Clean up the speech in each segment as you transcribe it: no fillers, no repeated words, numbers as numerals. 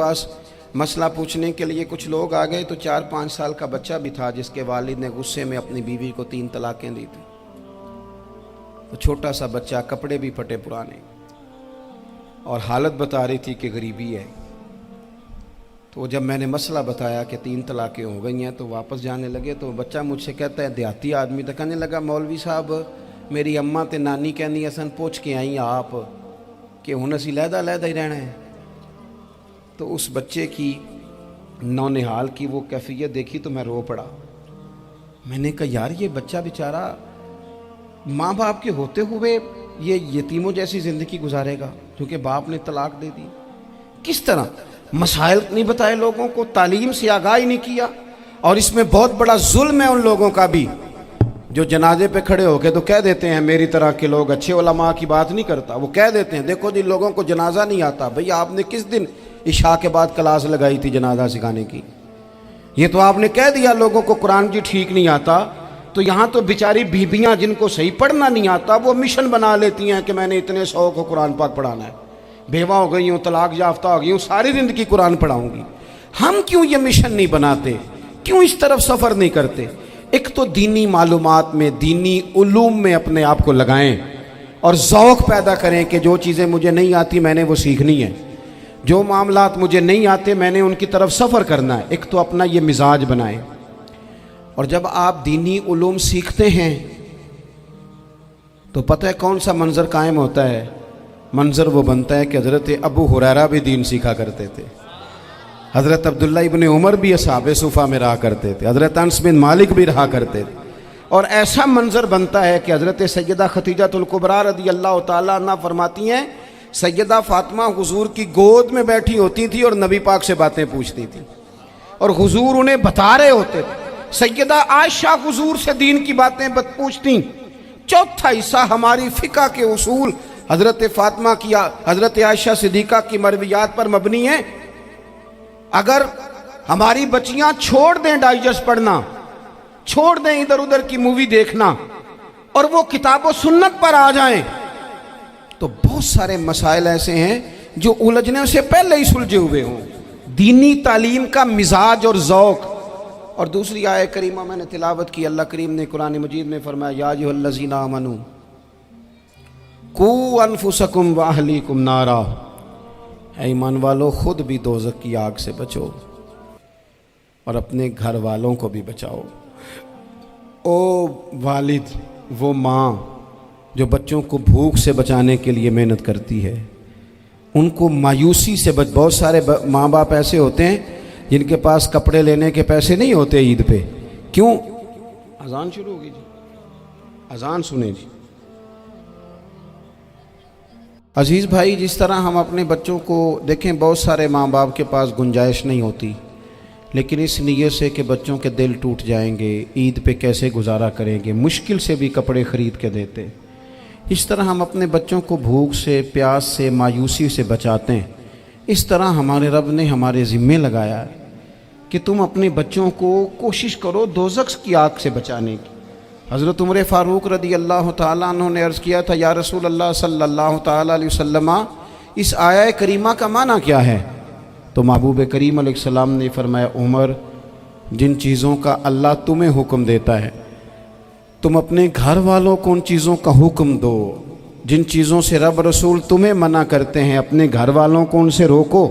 पास मसला पूछने के लिए कुछ लोग आ गए तो 4-5 साल का बच्चा भी था जिसके वालिद ने गुस्से में अपनी बीवी को 3 तलाकें दी थी। तो छोटा सा बच्चा, कपड़े भी फटे पुराने, और हालत बता रही थी कि गरीबी है। तो जब मैंने मसला बताया कि 3 तलाकें हो गई हैं तो वापस जाने लगे, तो बच्चा मुझसे कहता है, देहाती आदमी, तो कहने लगा मौलवी साहब मेरी अम्मा ते नानी कहनी असन पूछ के आई आप कि हुण असी लहदा ही रहना है। तो उस बच्चे की नौनिहाल की वो कैफियत देखी तो मैं रो पड़ा। मैंने कहा यार ये बच्चा बेचारा माँ बाप के होते हुए ये यतीमों जैसी ज़िंदगी गुजारेगा क्योंकि बाप ने तलाक दे दी। किस तरह मसाइल नहीं बताए लोगों को, तालीम से आगाही नहीं किया। और इसमें बहुत बड़ा जुल्म है उन लोगों का भी जो जनाजे पे खड़े होके तो कह देते हैं, मेरी तरह के लोग, अच्छे उलमा की बात नहीं करता, वो कह देते हैं देखो जिन लोगों को जनाजा नहीं आता, भैया आपने किस दिन इशा के बाद क्लास लगाई थी जनाजा सिखाने की? ये तो आपने कह दिया लोगों को कुरान जी ठीक नहीं आता। तो यहाँ तो बेचारी बीबियाँ जिनको सही पढ़ना नहीं आता वो मिशन बना लेती हैं कि मैंने इतने 100 को कुरान पाक पढ़ाना है, बेवा हो गई हूँ, तलाक याफ्ता हो गई हूँ, सारी ज़िंदगी कुरान पढ़ाऊँगी। हम क्यों ये मिशन नहीं बनाते, क्यों इस तरफ सफ़र नहीं करते? एक तो दीनी मालूमात में, दीनी उलूम में अपने आप को लगाएं और ज़ौक़ पैदा करें कि जो चीज़ें मुझे नहीं आती मैंने वो सीखनी है, जो मामलात मुझे नहीं आते मैंने उनकी तरफ सफ़र करना है। एक तो अपना ये मिजाज बनाएं। और जब आप दीनी उलूम सीखते हैं तो पता है कौन सा मंज़र कायम होता है? मंज़र वो बनता है कि हज़रत अबू हुरैरा भी दीन सीखा करते थे, हज़रत अब्दुल्ला इब्न उमर भी असहाबे सुफ़ा में रहा करते थे, हज़रत अनस बिन मालिक भी रहा करते थे। और ऐसा मंज़र बनता है कि हज़रत सैयदा खदीजतुल कुबरा रज़ी अल्लाह तआला अन्हा फरमाती हैं, सैयदा फ़ातिमा हुज़ूर की गोद में बैठी होती थी और नबी पाक से बातें पूछती थी और हुज़ूर उन्हें बता रहे होते थे। सैयदा आयशा हुज़ूर से दीन की बातें पूछती। चौथा हिस्सा हमारी फ़िक़्ह के उसूल हज़रत फ़ातिमा की, हज़रत आयशा सिद्दीक़ा की मरवियात पर मबनी है। अगर हमारी बच्चियां छोड़ दें डाइजेस्ट पढ़ना, छोड़ दें इधर उधर की मूवी देखना और वो किताबों सुन्नत पर आ जाएं तो बहुत सारे मसाइल ऐसे हैं जो उलझने से पहले ही सुलझे हुए हों। दीनी तालीम का मिजाज और ज़ौक़। और दूसरी आयत करीमा मैंने तिलावत की, अल्लाह करीम ने कुरान मजीद में फरमाया, या अय्युहल्लज़ीना आमनू कू अनफुसकुम व अहलीकुम नारा, ऐ ईमान वालों खुद भी दोज़ख की आग से बचो और अपने घर वालों को भी बचाओ। ओ वालिद, वो माँ जो बच्चों को भूख से बचाने के लिए मेहनत करती है, उनको मायूसी से बहुत सारे माँ बाप ऐसे होते हैं जिनके पास कपड़े लेने के पैसे नहीं होते ईद पे। क्यों? अजान शुरू होगी जी, अजान सुने जी। अजीज़ भाई, जिस तरह हम अपने बच्चों को देखें, बहुत सारे माँ बाप के पास गुंजाइश नहीं होती, लेकिन इस नीयत से कि बच्चों के दिल टूट जाएंगे, ईद पे कैसे गुजारा करेंगे, मुश्किल से भी कपड़े ख़रीद के देते। इस तरह हम अपने बच्चों को भूख से, प्यास से, मायूसी से बचाते हैं। इस तरह हमारे रब ने हमारे ज़िम्मे लगाया है कि तुम अपने बच्चों को कोशिश करो दोज़ख की आग से बचाने की। हज़रत उमर फ़ारूक रज़ी अल्लाह तआला अन्हु ने अर्ज़ किया था, या रसूल अल्लाह सल्लल्लाहु तआला अलैहि वसल्लम, इस आया करीमा का माना क्या है? तो महबूब करीम अलैहिस्सलाम ने फरमाया, उमर, जिन चीज़ों का अल्लाह तुम्हें हुक्म देता है तुम अपने घर वालों को उन चीज़ों का हुक्म दो, जिन चीज़ों से रब रसूल तुम्हें मना करते हैं अपने घर वालों को उनसे रोको।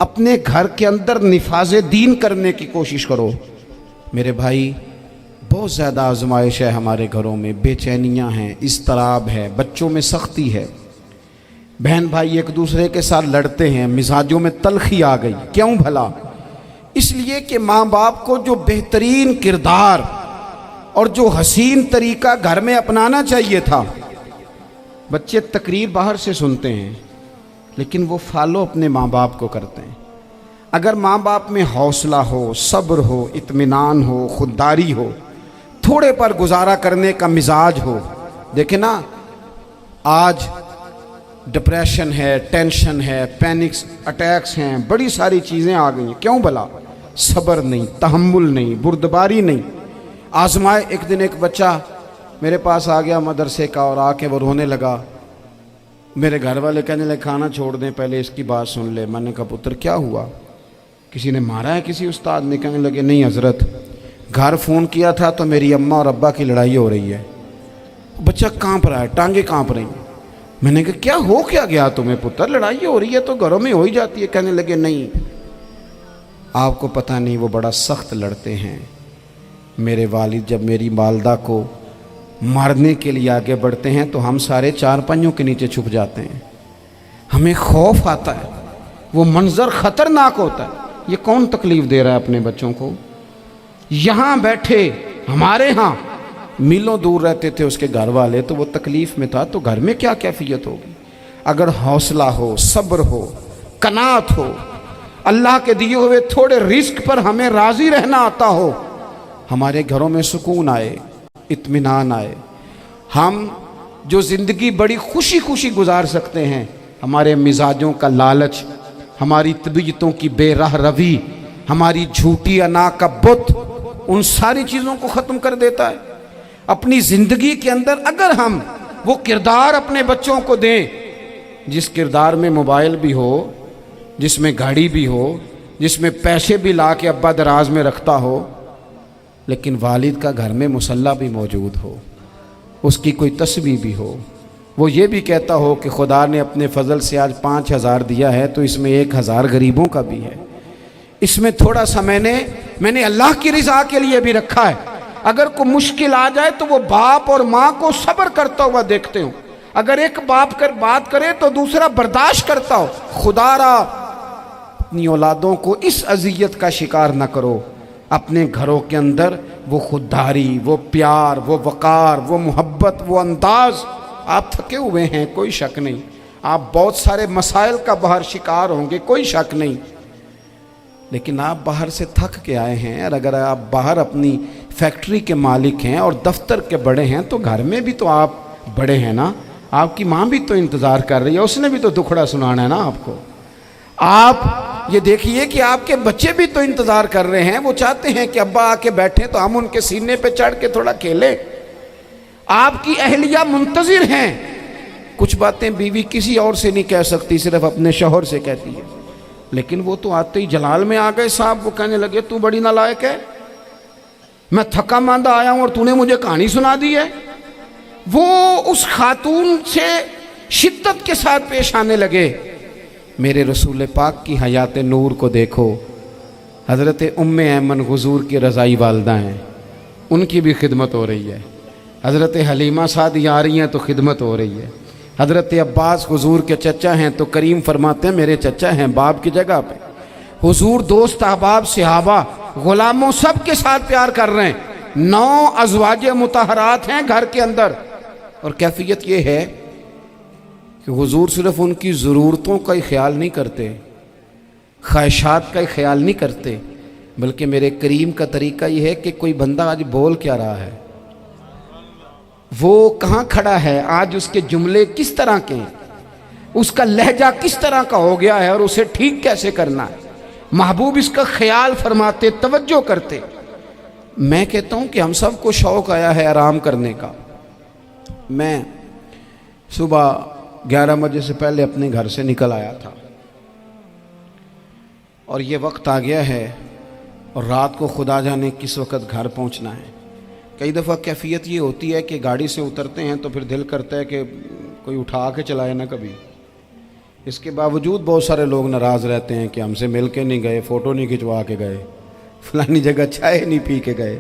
अपने घर के अंदर निफाज़े दीन करने की कोशिश करो। मेरे भाई, बहुत ज़्यादा आजमाइश है हमारे घरों में, बेचैनियाँ हैं, इज़्तिराब है, बच्चों में सख्ती है, बहन भाई एक दूसरे के साथ लड़ते हैं, मिजाजों में तलखी आ गई। क्यों भला? इसलिए कि माँ बाप को जो बेहतरीन किरदार और जो हसीन तरीका घर में अपनाना चाहिए था, बच्चे तकरीर बाहर से सुनते हैं लेकिन वो फॉलो अपने माँ बाप को करते हैं। अगर माँ बाप में हौसला हो, सब्र हो, इत्मीनान हो, खुददारी हो, थोड़े पर गुजारा करने का मिजाज हो। देखें ना, आज डिप्रेशन है, टेंशन है, पैनिक्स अटैक्स हैं, बड़ी सारी चीज़ें आ गई हैं। क्यों भला? सब्र नहीं, तहम्मुल नहीं, बुर्दबारी नहीं। आजमाए। एक दिन एक बच्चा मेरे पास आ गया मदरसे का और आके वो रोने लगा। میرے گھر والے کہنے لگے کھانا چھوڑ دیں پہلے اس کی بات سن لے. میں نے کہا پتر کیا ہوا, کسی نے مارا ہے کسی استاد نے؟ کہنے لگے نہیں حضرت, گھر فون کیا تھا تو میری اماں اور ابا کی لڑائی ہو رہی ہے. بچہ کانپ رہا ہے, ٹانگیں کانپ رہی ہیں. میں نے کہا کیا ہو کیا گیا تمہیں پتر, لڑائی ہو رہی ہے تو گھروں میں ہو ہی جاتی ہے. کہنے لگے نہیں آپ کو پتہ نہیں, وہ بڑا سخت لڑتے ہیں. میرے والد جب میری والدہ کو مارنے کے لیے آگے بڑھتے ہیں تو ہم سارے چار پنجوں کے نیچے چھپ جاتے ہیں, ہمیں خوف آتا ہے, وہ منظر خطرناک ہوتا ہے. یہ کون تکلیف دے رہا ہے اپنے بچوں کو؟ یہاں بیٹھے ہمارے ہاں میلوں دور رہتے تھے اس کے گھر والے, تو وہ تکلیف میں تھا, تو گھر میں کیا کیفیت ہوگی؟ اگر حوصلہ ہو, صبر ہو, قناعت ہو, اللہ کے دیے ہوئے تھوڑے رزق پر ہمیں راضی رہنا آتا ہو, ہمارے گھروں میں سکون آئے, اطمینان آئے, ہم جو زندگی بڑی خوشی خوشی گزار سکتے ہیں. ہمارے مزاجوں کا لالچ, ہماری طبیعتوں کی بے راہ روی, ہماری جھوٹی انا کا بت, ان ساری چیزوں کو ختم کر دیتا ہے. اپنی زندگی کے اندر اگر ہم وہ کردار اپنے بچوں کو دیں جس کردار میں موبائل بھی ہو, جس میں گاڑی بھی ہو, جس میں پیسے بھی لا کے ابا دراز میں رکھتا ہو, لیکن والد کا گھر میں مصلی بھی موجود ہو, اس کی کوئی تسبیح بھی ہو, وہ یہ بھی کہتا ہو کہ خدا نے اپنے فضل سے آج 5,000 دیا ہے تو اس میں 1,000 غریبوں کا بھی ہے, اس میں تھوڑا سا میں نے اللہ کی رضا کے لیے بھی رکھا ہے. اگر کوئی مشکل آ جائے تو وہ باپ اور ماں کو صبر کرتا ہوا دیکھتے ہوں. اگر ایک باپ کر بات کرے تو دوسرا برداشت کرتا ہو. خدا را اپنی اولادوں کو اس اذیت کا شکار نہ کرو. اپنے گھروں کے اندر وہ خودداری, وہ پیار, وہ وقار, وہ محبت, وہ انداز. آپ تھکے ہوئے ہیں کوئی شک نہیں, آپ بہت سارے مسائل کا باہر شکار ہوں گے کوئی شک نہیں, لیکن آپ باہر سے تھک کے آئے ہیں. اور اگر آپ باہر اپنی فیکٹری کے مالک ہیں اور دفتر کے بڑے ہیں تو گھر میں بھی تو آپ بڑے ہیں نا. آپ کی ماں بھی تو انتظار کر رہی ہے, اس نے بھی تو دکھڑا سنانا ہے نا آپ کو. آپ یہ دیکھیے کہ آپ کے بچے بھی تو انتظار کر رہے ہیں, وہ چاہتے ہیں کہ ابا آ کے بیٹھیں تو ہم ان کے سینے پہ چڑھ کے تھوڑا کھیلیں. آپ کی اہلیہ منتظر ہیں. کچھ باتیں بیوی کسی اور سے نہیں کہہ سکتی, صرف اپنے شوہر سے کہتی ہے, لیکن وہ تو آتے ہی جلال میں آ گئے صاحب. وہ کہنے لگے تو بڑی نالائق ہے, میں تھکا ماندہ آیا ہوں اور تو نے مجھے کہانی سنا دی ہے. وہ اس خاتون سے شدت کے ساتھ پیش آنے لگے. میرے رسول پاک کی حیات نور کو دیکھو, حضرت ام ایمن حضور کی رضائی والدہ ہیں, ان کی بھی خدمت ہو رہی ہے. حضرت حلیمہ سعدی آ رہی ہیں تو خدمت ہو رہی ہے. حضرت عباس حضور کے چچا ہیں تو کریم فرماتے ہیں میرے چچا ہیں باپ کی جگہ پہ. حضور دوست احباب صحابہ غلاموں سب کے ساتھ پیار کر رہے ہیں. 9 ازواج مطہرات ہیں گھر کے اندر, اور کیفیت یہ ہے کہ حضور صرف ان کی ضرورتوں کا ہی خیال نہیں کرتے, خواہشات کا ہی خیال نہیں کرتے, بلکہ میرے کریم کا طریقہ یہ ہے کہ کوئی بندہ آج بول کیا رہا ہے, وہ کہاں کھڑا ہے آج, اس کے جملے کس طرح کے ہیں, اس کا لہجہ کس طرح کا ہو گیا ہے اور اسے ٹھیک کیسے کرنا ہے. محبوب اس کا خیال فرماتے, توجہ کرتے. میں کہتا ہوں کہ ہم سب کو شوق آیا ہے آرام کرنے کا. میں صبح 11 بجے سے پہلے اپنے گھر سے نکل آیا تھا اور یہ وقت آ گیا ہے اور رات کو خدا جانے کس وقت گھر پہنچنا ہے. کئی دفعہ کیفیت یہ ہوتی ہے کہ گاڑی سے اترتے ہیں تو پھر دل کرتا ہے کہ کوئی اٹھا کے چلائے نہ کبھی. اس کے باوجود بہت سارے لوگ ناراض رہتے ہیں کہ ہم سے مل کے نہیں گئے, فوٹو نہیں کھنچوا کے گئے, فلانی جگہ چائے نہیں پی کے گئے.